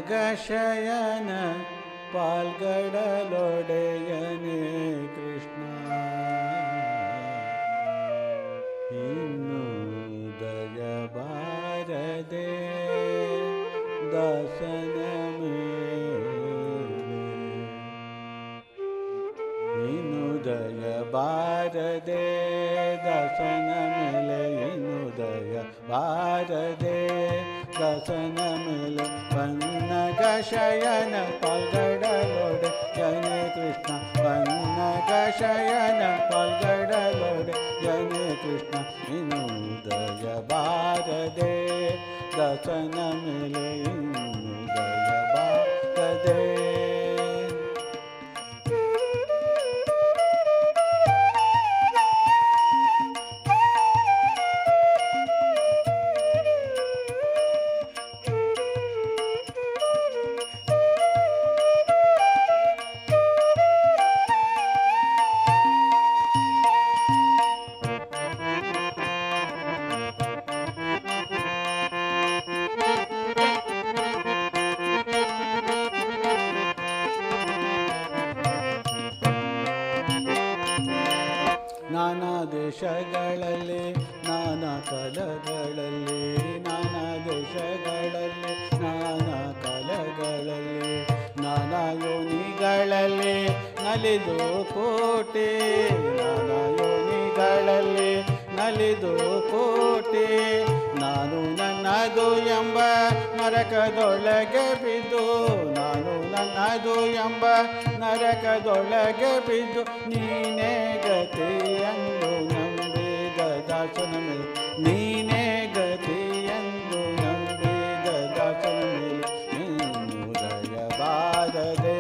ಪನ್ನಗಶಯನ ಪಾಲ್ಗಡಲೊಡೆಯನೇ ಕೃಷ್ಣ ಇನ್ನು ದಯ ಬಾರದೆ ದಾಸನ ಮೇಲೆ ಇನ್ನು ದಯ ಬಾರದೆ ದಾಸನ ಮೇಲೆ ಇನ್ನು ದಯ ಬಾರದೆ ದಾಸನ ಮೇಲೆ ಪನ್ನಗಶಯನ ಪಾಲ್ಗಡಲೊಡೆಯನೇ ಕೃಷ್ಣ ಪನ್ನಗಶಯನ ಪಾಲ್ಗಡಲೊಡೆಯನೇ ಕೃಷ್ಣ ಇನ್ನು ದಯ ಬಾರದೆ ದಾಸನ ಮೇಲೆ ಇನ್ನು ದಯ ಬಾರದೆ ನಾನಾ ದೇಶಗಳಲ್ಲಿ ನಾನಾ ಕಲಗಳಲ್ಲಿ ನಾನಾ ದೇಶಗಳಲ್ಲಿ ನಾನಾ ಕಲಗಳಲ್ಲಿ ನಾನಾ ಯೋನಿಗಳಲ್ಲಿ ನಲಿದು ಕೋಟೆ ನಾನಾ ಯೋನಿಗಳಲ್ಲಿ ನಲಿದು ಕೋಟೆ ನಾನು ನನ್ನದು ಎಂಬ ನರಕದೊಳಗೆ ಬಿದ್ದು ನಾನು ನನ್ನದು ಎಂಬ ನರಕದೊಳಗೆ ಬಿದ್ದು ನೀನೇ ಗತಿಯೆಂದು ನಂಬಿದ ದಾಸನ ಮೇಲೆ ನೀನೇ ಗತಿಯೆಂದು ನಂಬಿದ ದಾಸನ ಮೇಲೆ ಇನ್ನು ದಯ ಬಾರದೆ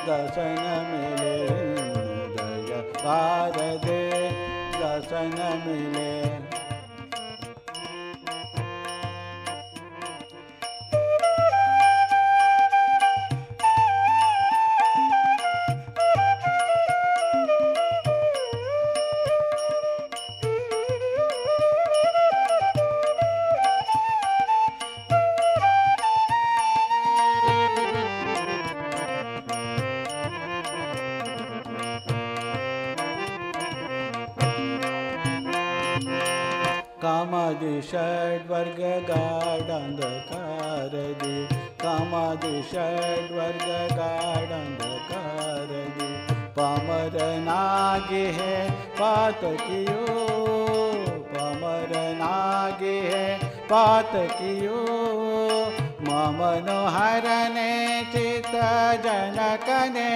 ದಾಸನ ಮೇಲೆ ಇನ್ನು ದಯ ಬಾರದೆ ದಾಸನ ಮೇಲೆ ಕಾಮಾದಿ ಷಡ್ವರ್ಗ ಗಾಢಂಧಕಾರದಿ ಕಾಮಾದಿ ಷಡ್ವರ್ಗ ಗಾಢಂಧಕಾರದಿ ಪಾಮರನಾಗಿ ಹೇ ಪಾತಕಿಯೋ ಪಾಮರನಾಗಿ ಹೇ ಪಾತಕಿಯೋ ಮಮನೋಹರನೆ ಚಿತ್ತ ಜನಕನೆ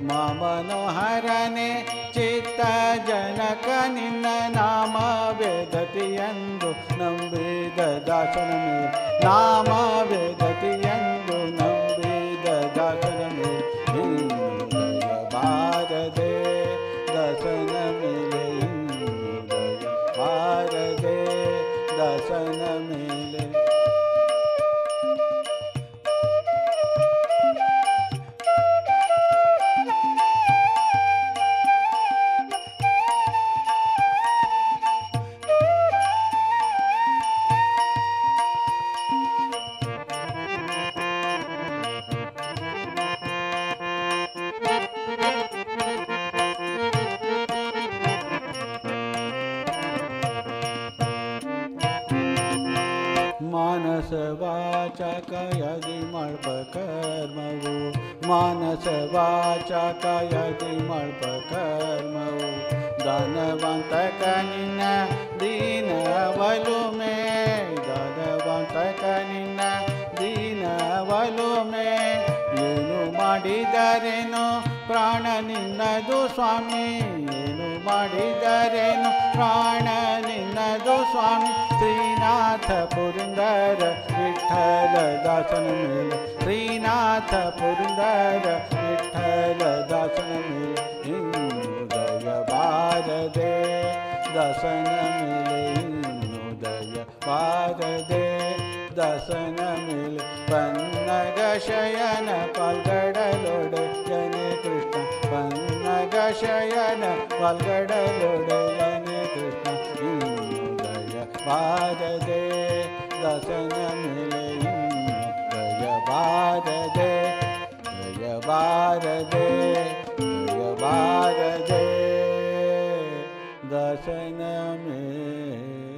ಮಮನೋಹರನೆ ಚಿತ್ತ ಜನಕ ನಿನ್ನ ನಾಮ ವೇದತಿಯೆಂದು ನಂಬಿದ ದಾಸನ ಮೇಲೆ ನಾಮ ವೇದತಿಯೆಂದು ನಂಬಿದ ದಾಸನ ಮೇಲೆ ಇನ್ನು ದಯ ಬಾರದೆ ದಾಸನ ಮೇಲೆ ಇನ್ನು ದಯ ಬಾರದೆ ದಾಸನ ಮೇಲೆ ಮಾನಸ ವಾಚ ಕಾಯದಿ ಮಾಡ್ಪ ಕರ್ಮವು ಮಾನಸ ವಾಚ ಕಾಯದಿ ಮಾಡ್ಪ ಕರ್ಮವು ದಾನವಂತಕ ನಿನ್ನ ದೀನ ಒಲುಮೆ ದಾನವಂತಕ ನಿನ್ನ ದೀನ ಒಲುಮೆ ಏನು ಮಾಡಿದರೇನು ಪ್ರಾಣ ನಿನ್ನದು ಸ್ವಾಮಿ ಏನು ಮಾಡಿದರೇನು ಪ್ರಾಣ ನಿನ್ನದು ಸ್ವಾಮಿ ಶ್ರೀನಾಥ ಪುರಂದರ ವಿಠಲ ದಾಸನ ಮೇಲೆ ಶ್ರೀನಾಥ ಪುರಂದರ ವಿಠಲ ದಾಸನ ಮೇಲೆ ಇನ್ನು ದಯ ಬಾರದೆ ದಾಸನ ಮೇಲೆ ಇನ್ನು ದಯ ಬಾರದೆ ದಾಸನ ಮೇಲೆ ಪನ್ನಗಶಯನ ಪಾಲ್ಗಡಲೊಡೆಯನೇ ಕೃಷ್ಣ ಪನ್ನಗಶಯನ ಪಾಲ್ಗಡಲೊಡೆಯನೇ ಕೃಷ್ಣ ಇನ್ನು ದಯ ಬಾರದೆ ದಾಸನ ಮೇಲೆ ಇನ್ನು ದಯ ಬಾರದೆ दर्शन में